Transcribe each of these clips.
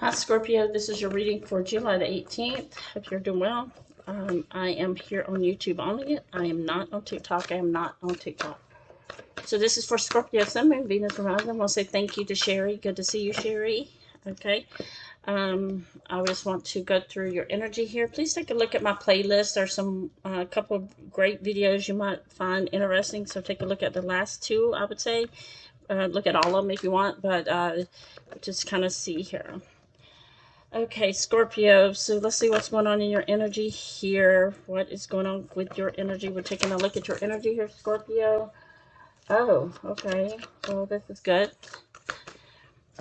Hi Scorpio, this is your reading for July the 18th. Hope you're doing well. I am here on YouTube only. I am not on TikTok. I am not on TikTok. So this is for Scorpio, Sun, Moon, Venus, and Rising. I want to say thank you to Sherry. Good to see you, Sherry. Okay. I just want to go through your energy here. Please take a look at my playlist. There's some couple of great videos you might find interesting. So take a look at the last two, I would say. Look at all of them if you want, but just kind of see here. Okay, Scorpio, so let's see what's going on in your energy here. What is going on with your energy? We're taking a look at your energy here, Scorpio. Oh, okay. Well, this is good.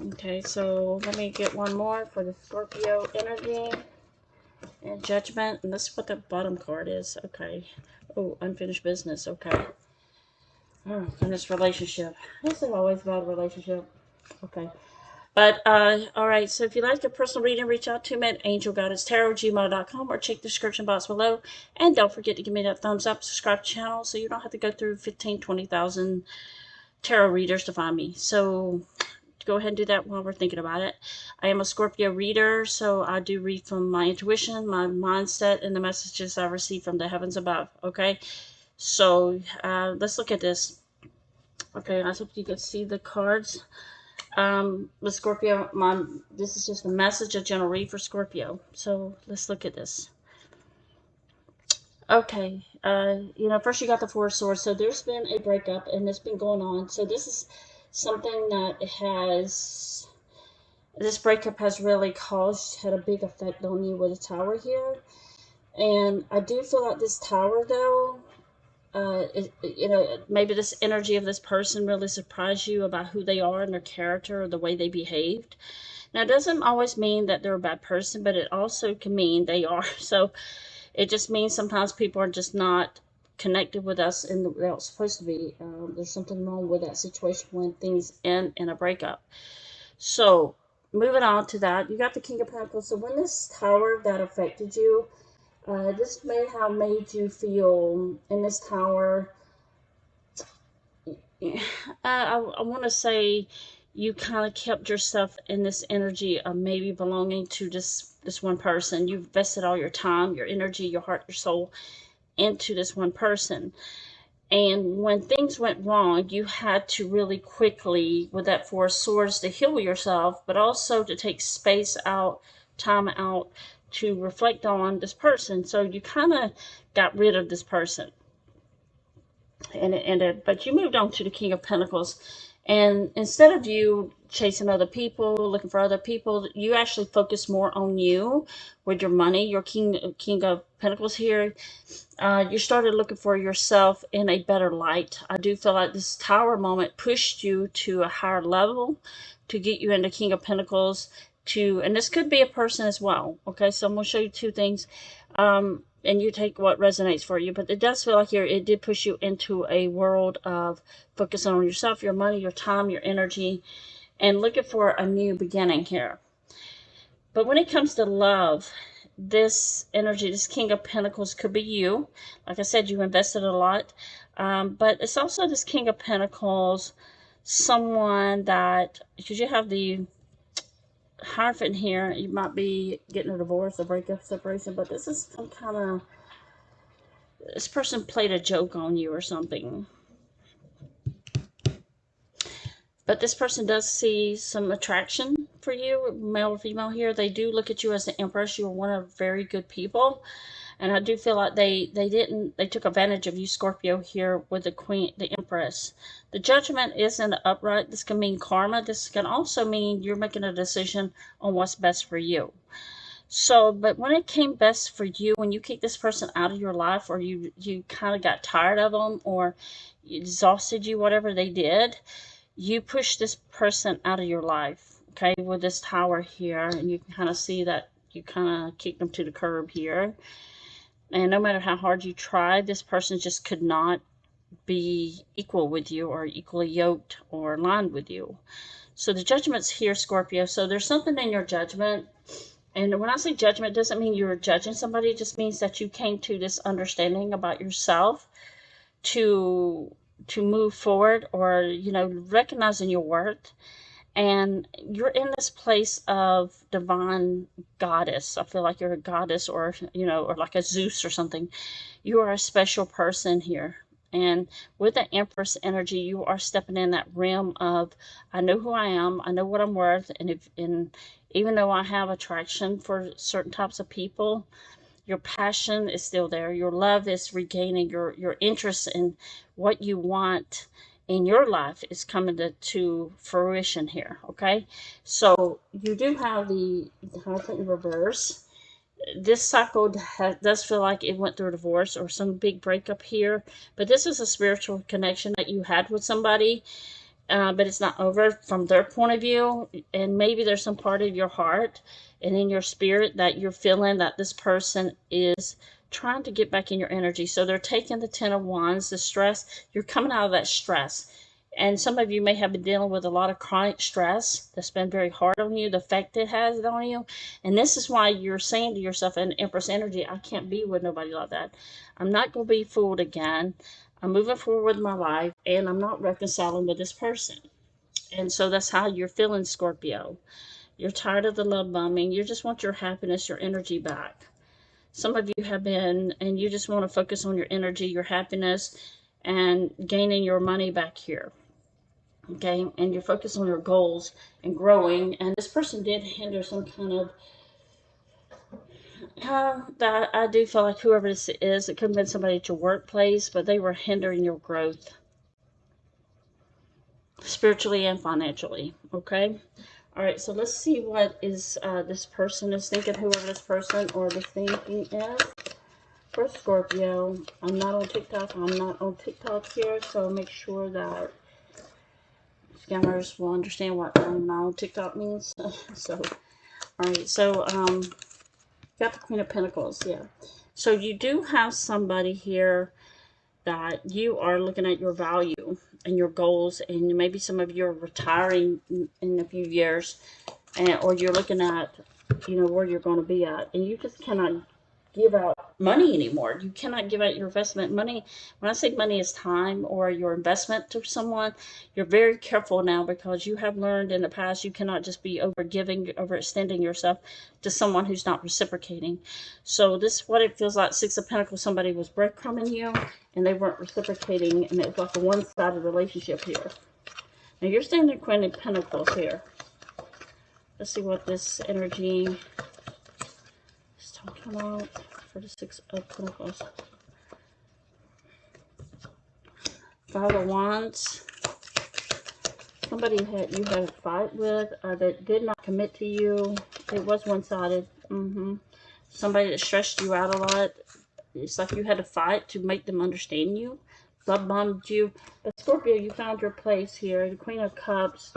Okay, so let me get one more for the Scorpio energy and judgment. And this is what the bottom card is. Okay. Oh, unfinished business. Okay. Oh, goodness, relationship. This is always about a relationship. Okay. But, all right, so if you'd like a personal reading, reach out to me at angelguidancetarot@gmail.com or check the description box below. And don't forget to give me that thumbs up, subscribe to the channel so you don't have to go through 15, 20,000 tarot readers to find me. So go ahead and do that while we're thinking about it. I am a Scorpio reader, so I do read from my intuition, my mindset, and the messages I receive from the heavens above, okay? So let's look at this. Okay, I hope you can see the cards. With Scorpio, this is just a message, a general read for Scorpio. So let's look at this. Okay, first you got the Four of Swords. So there's been a breakup, and it's been going on. So this is something that this breakup has really had a big effect on you with the Tower here. And I do feel like this Tower, though, maybe this energy of this person really surprised you about who they are and their character or the way they behaved. Now, it doesn't always mean that they're a bad person, but it also can mean they are. So it just means sometimes people are just not connected with us in the way they're supposed to be. There's something wrong with that situation when things end in a breakup. So moving on to that, you got the King of Pentacles. So when this Tower that affected you, this may have made you feel in this Tower. I want to say you kind of kept yourself in this energy of maybe belonging to this one person. You've invested all your time, your energy, your heart, your soul into this one person. And when things went wrong, you had to really quickly, with that Four of Swords, to heal yourself, but also to take space out, time out, to reflect on this person. So you kind of got rid of this person. But you moved on to the King of Pentacles. And instead of you chasing other people, looking for other people, you actually focus more on you with your money, your King of Pentacles here. You started looking for yourself in a better light. I do feel like this Tower moment pushed you to a higher level to get you into King of Pentacles. And this could be a person as well. Okay, so I'm going to show you two things. And you take what resonates for you. But it does feel like it did push you into a world of focusing on yourself, your money, your time, your energy, and looking for a new beginning here. But when it comes to love, this energy, this King of Pentacles could be you. Like I said, you invested a lot. But it's also this King of Pentacles, someone that, because you have the Hierophant here, you might be getting a divorce, a breakup, separation, but this is some kind of, this person played a joke on you or something. But this person does see some attraction for you, male or female here. They do look at you as the Empress. You are one of very good people. And I do feel like they took advantage of you, Scorpio, here with the Queen, the Empress. The Judgment is in the upright. This can mean karma. This can also mean you're making a decision on what's best for you. So, but when it came best for you, when you kicked this person out of your life, or you kind of got tired of them, or exhausted you, whatever they did, you pushed this person out of your life, okay, with this Tower here. And you can kind of see that you kind of kicked them to the curb here. And no matter how hard you tried, this person just could not be equal with you or equally yoked or aligned with you. So the Judgment's here, Scorpio. So there's something in your judgment. And when I say judgment, it doesn't mean you're judging somebody. It just means that you came to this understanding about yourself to move forward, or, recognizing your worth. And you're in this place of divine goddess. I feel like you're a goddess, or, you know, or like a Zeus or something. You are a special person here. And with the Empress energy, you are stepping in that realm of, I know who I am, I know what I'm worth, and even though I have attraction for certain types of people, your passion is still there. Your love is regaining. Your interest in what you want in your life is coming to fruition here. Okay, so you do have the Hierophant in reverse. This cycle does feel like it went through a divorce or some big breakup here, but this is a spiritual connection that you had with somebody, but it's not over from their point of view. And maybe there's some part of your heart and in your spirit that you're feeling that this person is trying to get back in your energy. So they're taking the Ten of Wands, the stress. You're coming out of that stress. And some of you may have been dealing with a lot of chronic stress that's been very hard on you, the effect it has on you. And this is why you're saying to yourself in Empress energy, I can't be with nobody like that. I'm not going to be fooled again. I'm moving forward with my life, and I'm not reconciling with this person. And so that's how you're feeling, Scorpio. You're tired of the love bombing. You just want your happiness, your energy back. Some of you have been, and you just want to focus on your energy, your happiness, and gaining your money back here. Okay, and you're focused on your goals and growing. And this person did hinder some kind of, that I do feel like whoever this is, it could have been somebody at your workplace, but they were hindering your growth spiritually and financially. Okay, all right, so let's see what is this person is thinking, whoever this person or the thinking is for Scorpio. I'm not on TikTok here, so make sure that scammers will understand what I'm not on TikTok means. So all right, so got the Queen of Pentacles. Yeah, so you do have somebody here that you are looking at your value and your goals, and maybe some of you are retiring in a few years, or you're looking at, you know, where you're going to be at, and you just cannot give out money anymore. You cannot give out your investment money. When I say money is time or your investment to someone, you're very careful now, because you have learned in the past you cannot just be over giving, overextending yourself to someone who's not reciprocating. So this is what it feels like. Six of Pentacles, somebody was breadcrumbing you and they weren't reciprocating, and it was like a one-sided relationship here. Now you're staying in Queen of Pentacles here. Let's see what this energy is talking about for the Six of Pentacles. Five of Wands. Somebody you had a fight with that did not commit to you. It was one-sided. Somebody that stressed you out a lot. It's like you had to fight to make them understand you. Love bombed you. But Scorpio, you found your place here. The Queen of Cups.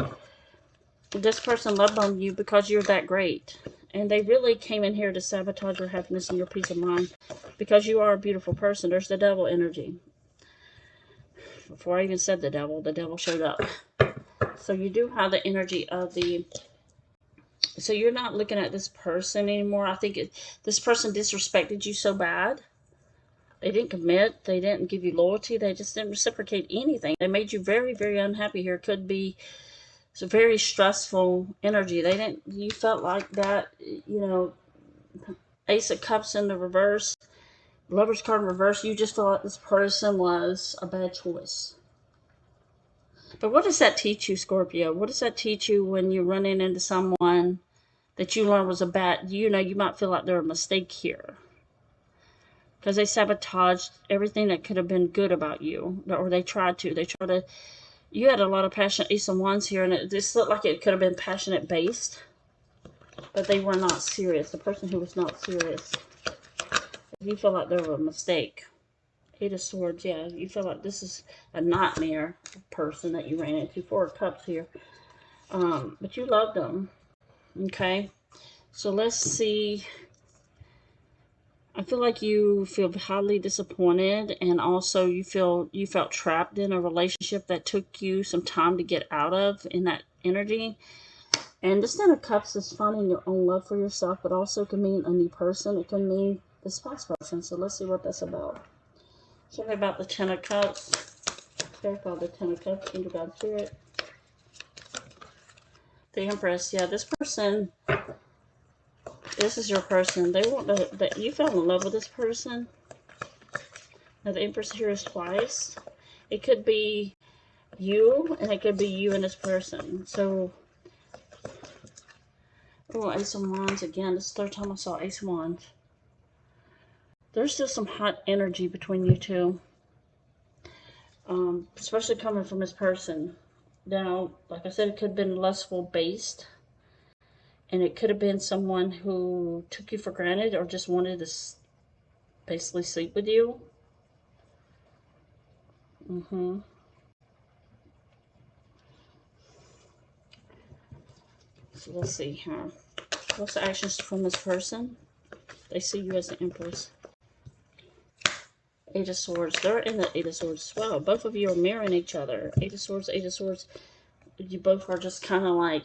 This person love bombed you because you're that great. And they really came in here to sabotage your happiness and your peace of mind, because you are a beautiful person. There's the devil energy. Before I even said the devil showed up. So you do have the energy of the... So you're not looking at this person anymore. I think this person disrespected you so bad. They didn't commit. They didn't give you loyalty. They just didn't reciprocate anything. They made you very, very unhappy here. Could be... It's a very stressful energy. You felt like that, you know, Ace of Cups in the reverse, Lover's card in reverse. You just felt like this person was a bad choice. But what does that teach you, Scorpio? What does that teach you when you're running into someone that you learned was a bad, you know, you might feel like they're a mistake here, because they sabotaged everything that could have been good about you, or they tried to. You had a lot of passionate Ace of Wands here, and it just looked like it could have been passionate based, but they were not serious. The person who was not serious, you feel like they were a mistake. Eight of Swords, yeah, you feel like this is a nightmare person that you ran into. Four of Cups here, but you loved them. Okay, so let's see. I feel like you feel highly disappointed, and also you felt trapped in a relationship that took you some time to get out of, in that energy. And this Ten of Cups is finding your own love for yourself, but also can mean a new person. It can mean the spouse person. So let's see what that's about. Tell me about the Ten of Cups. Clarify the Ten of Cups, Angel Guide Spirit. The Empress. Yeah, this person, this is your person. They want that you fell in love with this person. Now, the Empress here is twice. It could be you, and it could be you and this person. So, oh, Ace of Wands again. This is the third time I saw Ace of Wands. There's still some hot energy between you two. Especially coming from this person. Now, like I said, it could have been lustful based. And it could have been someone who took you for granted or just wanted to basically sleep with you. So let's see here. What's the actions from this person? They see you as the Empress. Eight of Swords. They're in the Eight of Swords as well. Both of you are mirroring each other. Eight of Swords, Eight of Swords. You both are just kind of like,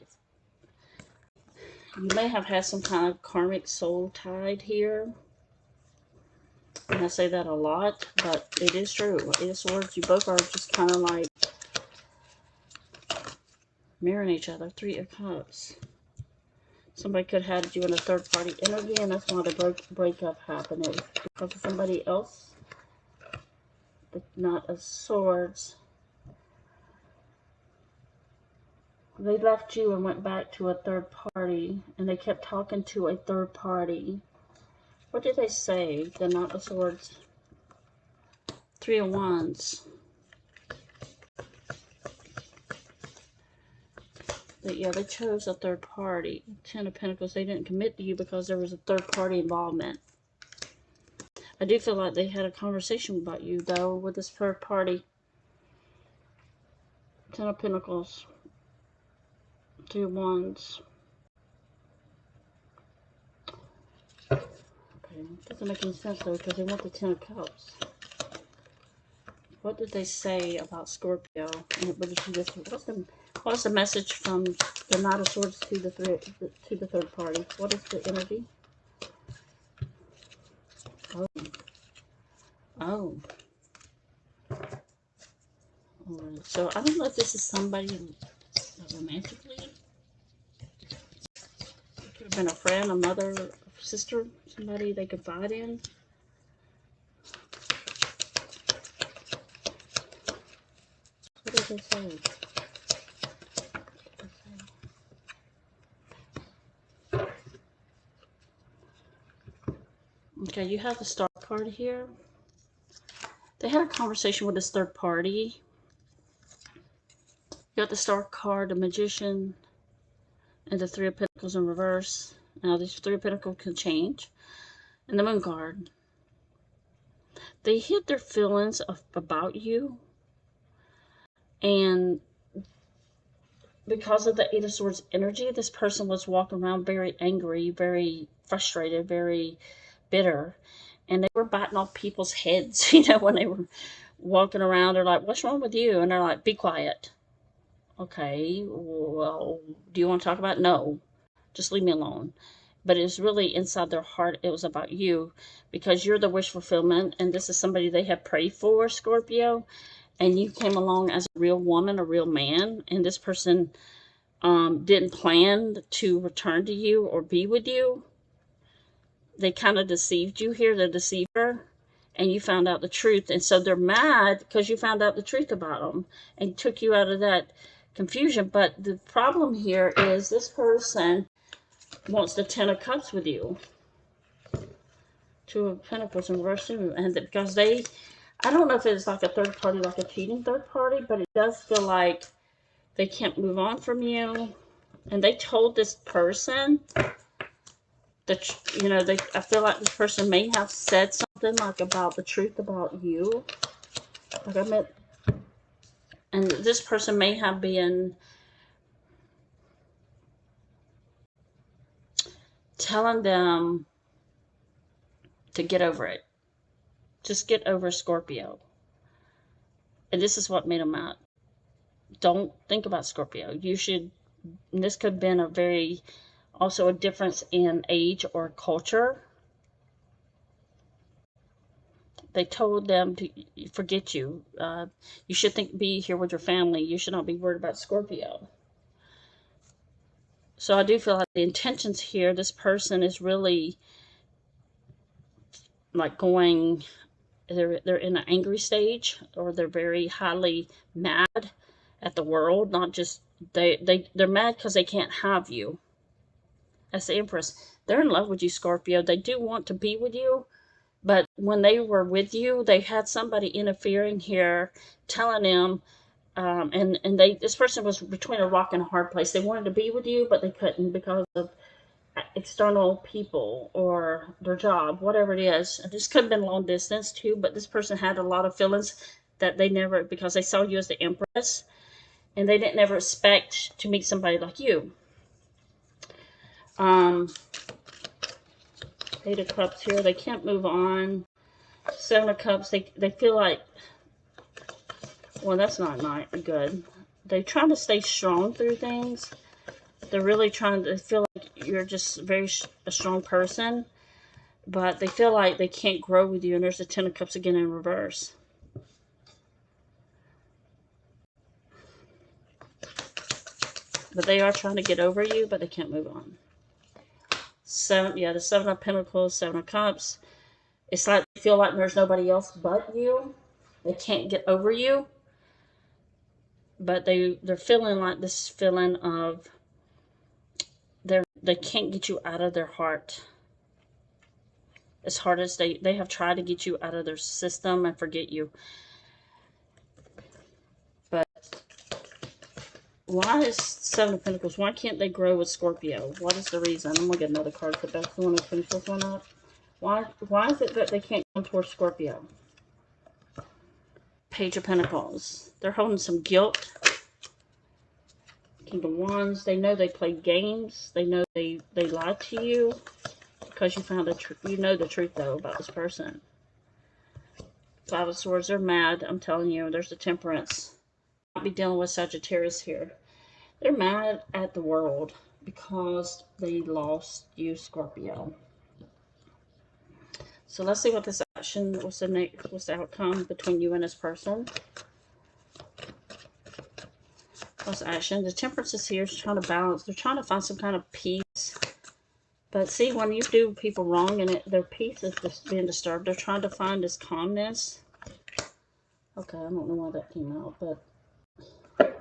you may have had some kind of karmic soul tied here. And I say that a lot, but it is true. Eight of Swords, you both are just kind of like mirroring each other. Three of Cups. Somebody could have had you in a third-party energy, and that's why the breakup happened. It was because of somebody else. The Knight of Swords. They left you and went back to a third party, and they kept talking to a third party. What did they say? The Knight of Swords. Three of Wands. Yeah, they chose a third party. Ten of Pentacles. They didn't commit to you because there was a third party involvement. I do feel like they had a conversation about you, though, with this third party. Ten of Pentacles. Three of Wands. Okay, doesn't make any sense, though, because they want the Ten of Cups. What did they say about Scorpio? What's the message from the Knight of Swords to the third party? What is the energy? Oh. Alright. So I don't know if this is somebody romantically. It could have been a friend, a mother, a sister, somebody they confide in. What did they say? Okay, you have the Star card here. They had a conversation with this third party. You got the Star card, the Magician, and the Three of Pentacles in reverse. Now, these Three of Pentacles can change. And the Moon card. They hid their feelings about you. And because of the Eight of Swords energy, this person was walking around very angry, very frustrated, very bitter. And they were biting off people's heads, you know, when they were walking around. They're like, what's wrong with you? And they're like, be quiet. Okay, well, do you want to talk about it? No, just leave me alone. But it's really inside their heart, it was about you, because you're the wish fulfillment, and this is somebody they have prayed for, Scorpio, and you came along as a real woman, a real man, and this person didn't plan to return to you or be with you. They kind of deceived you here, the deceiver, and you found out the truth, and so they're mad because you found out the truth about them and took you out of that confusion. But the problem here is this person wants the Ten of Cups with you. Two of Pentacles in reverse, and because they, I don't know if it's like a third party, like a cheating third party, but it does feel like they can't move on from you. And they told this person that, you know, I feel like this person may have said something like about the truth about you. Like I meant, and this person may have been telling them to get over it. Just get over Scorpio. And this is what made them mad. Don't think about Scorpio. You should, and this could have been also a difference in age or culture. They told them to forget you. You should be here with your family. You should not be worried about Scorpio. So I do feel like the intentions here, this person is really like going, they're in an angry stage, or they're very highly mad at the world. Not just they're mad because they can't have you. That's the Empress. They're in love with you, Scorpio. They do want to be with you, but when they were with you, they had somebody interfering here, telling them, and this person was between a rock and a hard place. They wanted to be with you, but they couldn't because of external people or their job, whatever it is. This could have been long distance too, but this person had a lot of feelings that they never, because they saw you as the Empress, and they didn't never expect to meet somebody like you. Eight of Cups here, they can't move on. Seven of Cups, they feel like, well, that's not good. They're trying to stay strong through things. They're really trying to feel like you're just a strong person, but they feel like they can't grow with you. And there's the Ten of Cups again in reverse. But they are trying to get over you, but they can't move on. The Seven of Pentacles, Seven of Cups. It's like they feel like there's nobody else but you. They can't get over you. But they're feeling like this feeling of they can't get you out of their heart. As hard as they have tried to get you out of their system and forget you. But why is Seven of Pentacles? Why can't they grow with Scorpio? What is the reason? I'm going to get another card for that. The One of Pentacles one up. Why is it that they can't come towards Scorpio? Page of Pentacles. They're holding some guilt. King of Wands. They know they played games. They know they lied to you. Because you found you know the truth, though, about this person. Five of Swords. They're mad. I'm telling you. There's the Temperance. I'll be dealing with Sagittarius here. They're mad at the world because they lost you, Scorpio. So let's see what this action, what's the outcome between you and this person. What's the action? The Temperance is here, is trying to balance. They're trying to find some kind of peace. But see, when you do people wrong and their peace is just being disturbed, they're trying to find this calmness. Okay, I don't know why that came out, but it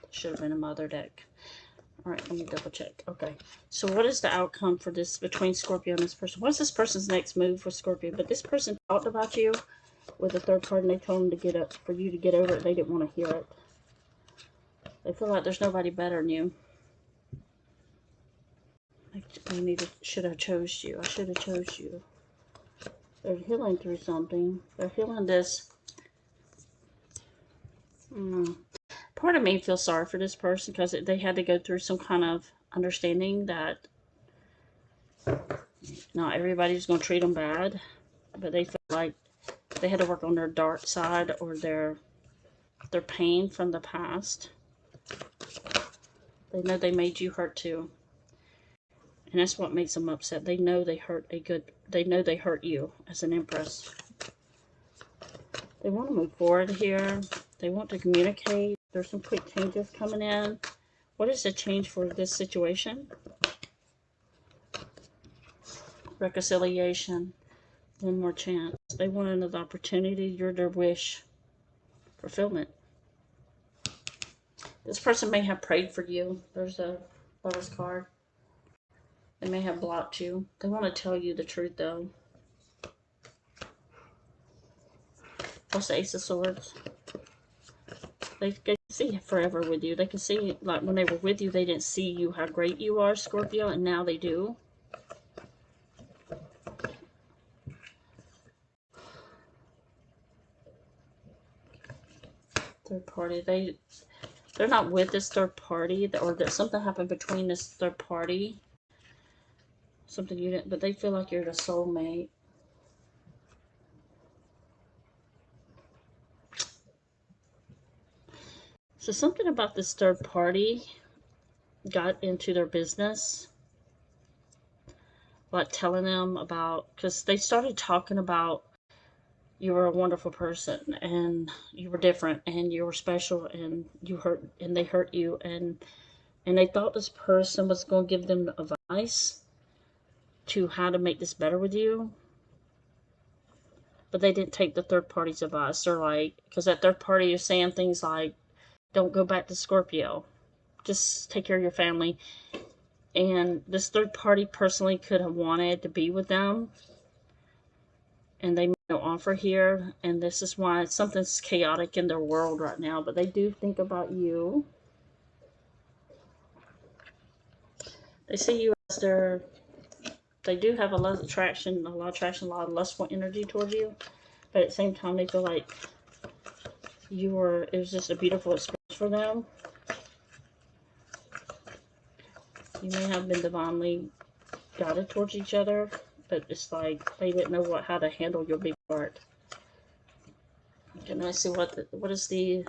should have been a mother deck. All right, let me double check. Okay, so what is the outcome for this between Scorpio and this person? What's this person's next move for Scorpio? But this person talked about you with a third party, and they told them to get up, for you to get over it. They didn't want to hear it. They feel like there's nobody better than you. Should have chose you. I should have chose you. They're healing through something. They're healing this. Part of me feels sorry for this person because they had to go through some kind of understanding that not everybody's going to treat them bad, but they feel like they had to work on their dark side or their pain from the past. They know they made you hurt too, and that's what makes them upset. They know they hurt they hurt you as an Empress. They want to move forward here. They want to communicate. There's some quick changes coming in. What is the change for this situation? Reconciliation. One more chance. They want another opportunity. You're their wish. Fulfillment. This person may have prayed for you. There's a Lover's card. They may have blocked you. They want to tell you the truth, though. What's the Ace of Swords? They can see forever with you. They can see, like, when they were with you, they didn't see you, how great you are, Scorpio, and now they do. Third party. They're not with this third party, or that something happened between this third party. Something you didn't, but they feel like you're the soulmate. So something about this third party got into their business, like telling them about, because they started talking about you were a wonderful person and you were different and you were special and you hurt, and they hurt you, and And they thought this person was going to give them advice to how to make this better with you. But they didn't take the third party's advice. They're like, because that third party is saying things like, don't go back to Scorpio. Just take care of your family. And this third party personally could have wanted to be with them. And they made no offer here. And this is why something's chaotic in their world right now. But they do think about you. They see you as their... They do have a lot of attraction, a lot of lustful energy towards you. But at the same time, they feel like it was just a beautiful experience for them. You may have been divinely guided towards each other, but it's like they didn't know how to handle your big heart. Okay, let's see what is the...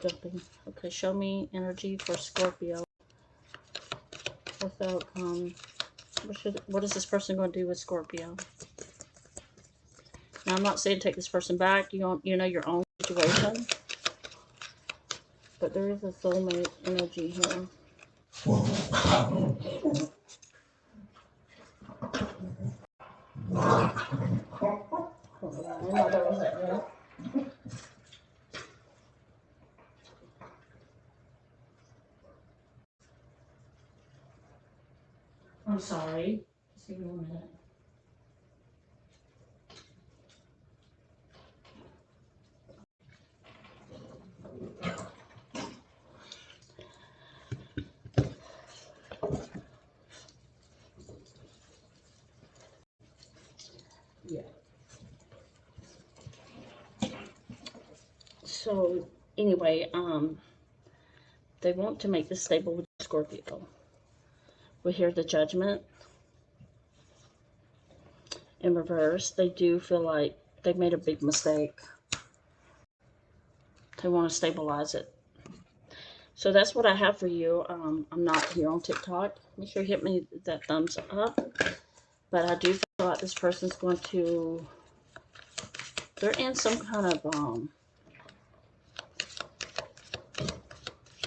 Jumping. Okay, show me energy for Scorpio. Without what is this person going to do with Scorpio? Now, I'm not saying take this person back. You know your own situation, but there is a soulmate energy here. I'm sorry. Just give me 1 minute. Yeah. So anyway, they want to make this stable with Scorpio. We hear the Judgment in reverse. They do feel like they made a big mistake. They want to stabilize it. So that's what I have for you. I'm not here on TikTok. Make sure you hit me that thumbs up. But I do feel like this person's going to... They're in some kind of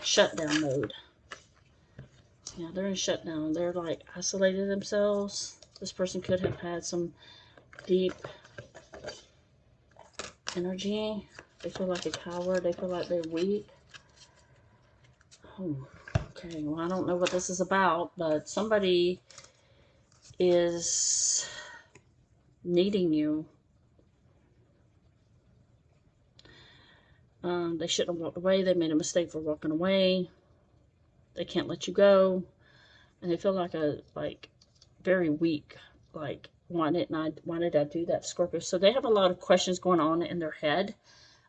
shutdown mode. Yeah, they're in shutdown. They're like isolated themselves. This person could have had some deep energy. They feel like a coward. They feel like they're weak. Oh, okay, well, I don't know what this is about, but somebody is needing you. They shouldn't have walked away. They made a mistake for walking away. They can't let you go. And they feel like very weak. Like, why did I do that, Scorpio? So they have a lot of questions going on in their head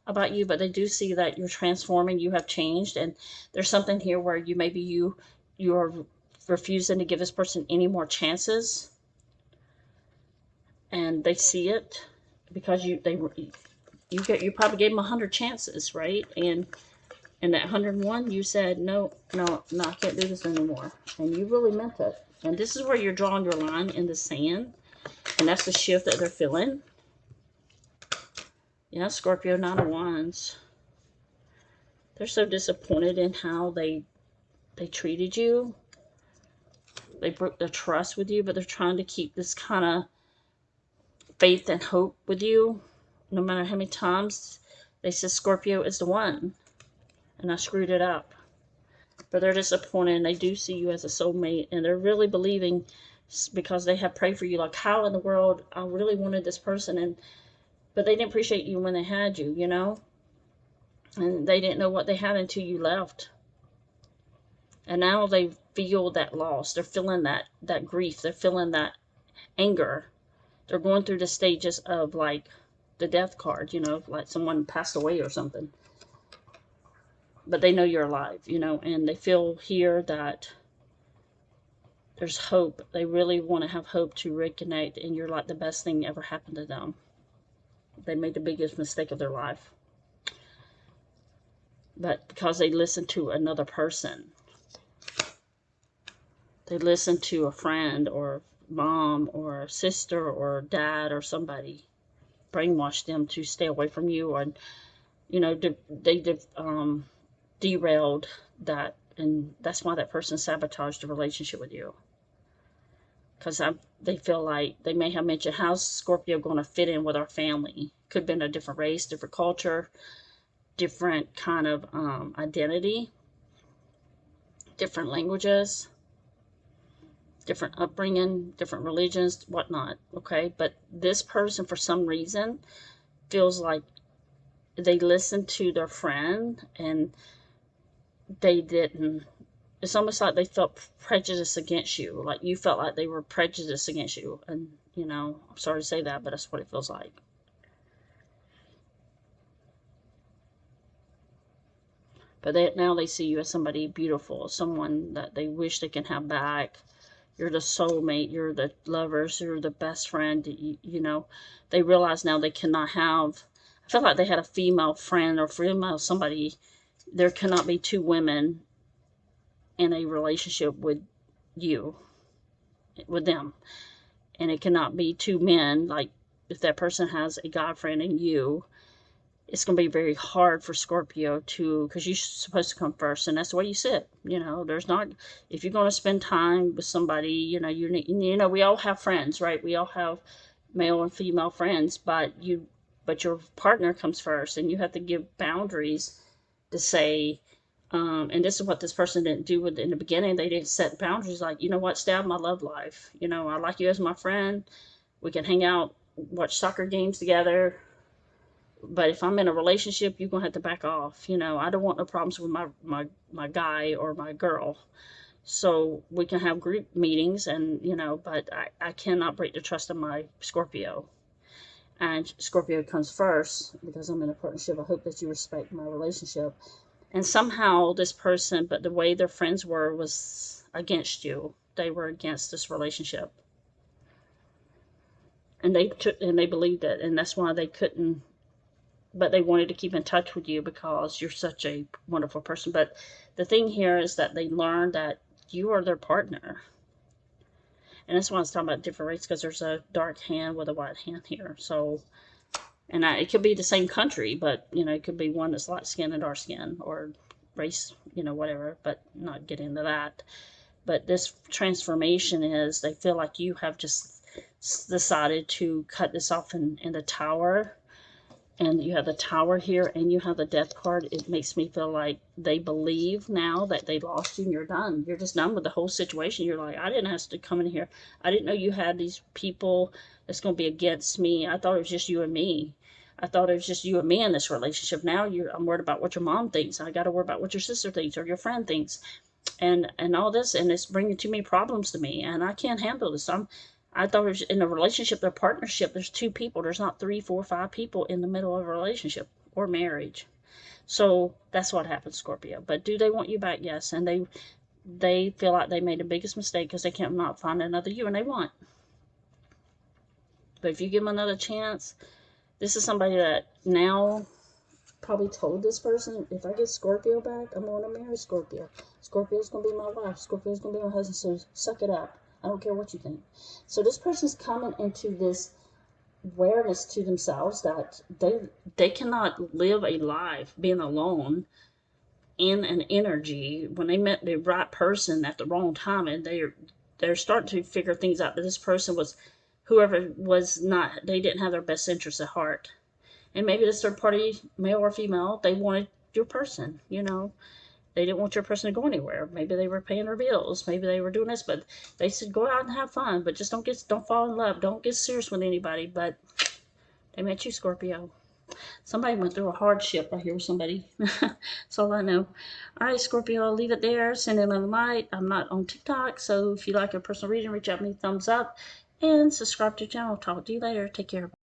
about you, but they do see that you're transforming, you have changed, and there's something here where you're refusing to give this person any more chances, and they see it because you probably gave them 100 chances, right? And that 101, you said no, I can't do this anymore, and you really meant it. And this is where you're drawing your line in the sand, and that's the shift that they're feeling. Yeah, Scorpio, 9 of Wands. They're so disappointed in how they treated you. They broke their trust with you, but they're trying to keep this kind of faith and hope with you. No matter how many times they said Scorpio is the one, and I screwed it up. But they're disappointed, and they do see you as a soulmate, and they're really believing, because they have prayed for you, like, how in the world I really wanted this person, but they didn't appreciate you when they had you, you know? And they didn't know what they had until you left. And now they feel that loss. They're feeling that grief. They're feeling that anger. They're going through the stages of, like, the death card, you know, like someone passed away or something. But they know you're alive, you know, and they feel here that there's hope. They really want to have hope to reconnect, and you're like the best thing ever happened to them. They made the biggest mistake of their life. But because they listened to another person, they listened to a friend or mom or sister or dad or somebody, brainwashed them to stay away from you, or, you know, they derailed that, and that's why that person sabotaged the relationship with you. Because they feel like they may have mentioned, how's Scorpio going to fit in with our family? Could have been a different race, different culture, different kind of identity, different languages, different upbringing, different religions, whatnot. Okay, but this person, for some reason, feels like they listened to their friend and they didn't. It's almost like they felt prejudice against you, like you felt like they were prejudiced against you. And I'm sorry to say that, but that's what it feels like. But now they see you as somebody beautiful, someone that they wish they can have back. You're the soulmate, you're the lovers, you're the best friend. They realize now they cannot have, I feel like they had a female friend or female somebody. There cannot be two women in a relationship with them. And it cannot be two men. Like, if that person has a guy friend and you, it's going to be very hard for Scorpio to, because you're supposed to come first, and that's the way you sit. There's not, if you're going to spend time with somebody, we all have friends, right? We all have male and female friends, but your partner comes first, and you have to give boundaries to say, and this is what this person didn't do in the beginning. They didn't set boundaries like, you know what, stay out of my love life. I like you as my friend. We can hang out, watch soccer games together. But if I'm in a relationship, you're going to have to back off. I don't want no problems with my guy or my girl. So we can have group meetings and, but I cannot break the trust of my Scorpio. And Scorpio comes first because I'm in a partnership. I hope that you respect my relationship. And somehow this person, but the way their friends were was against you. They were against this relationship. And they believed it. And that's why they couldn't, but they wanted to keep in touch with you because you're such a wonderful person. But the thing here is that they learned that you are their partner. And that's why I was talking about different races, because there's a dark hand with a white hand here. So, and it could be the same country, but, it could be one that's light skin and dark skin, or race, whatever, but not get into that. But this transformation is, they feel like you have just decided to cut this off in the tower. And you have the tower here, and you have the death card. It makes me feel like they believe now that they lost you, and you're done. You're just done with the whole situation. You're like, I didn't have to come in here. I didn't know you had these people that's going to be against me. I thought it was just you and me. I thought it was just you and me in this relationship. Now I'm worried about what your mom thinks. I got to worry about what your sister thinks or your friend thinks, and all this, and it's bringing too many problems to me, and I can't handle this. I thought it was in a relationship, a partnership, there's two people. There's not 3, 4, 5 people in the middle of a relationship or marriage. So that's what happened, Scorpio. But do they want you back? Yes. And they feel like they made the biggest mistake because they can't not find another you, and they want. But if you give them another chance, this is somebody that now probably told this person, if I get Scorpio back, I'm going to marry Scorpio. Scorpio's going to be my wife. Scorpio's going to be my husband. So suck it up. I don't care what you think. So this person's coming into this awareness to themselves that they cannot live a life being alone in an energy when they met the right person at the wrong time, and they're starting to figure things out. That this person was, whoever was not, they didn't have their best interests at heart. And maybe this third party, male or female, they wanted your person, They didn't want your person to go anywhere. Maybe they were paying their bills. Maybe they were doing this, but they said go out and have fun, but just don't fall in love. Don't get serious with anybody. But they met you, Scorpio. Somebody went through a hardship right here with somebody. That's all I know. All right, Scorpio, I'll leave it there. Send in a light. I'm not on TikTok, so if you like a personal reading, reach out to me, thumbs up, and subscribe to the channel. Talk to you later. Take care.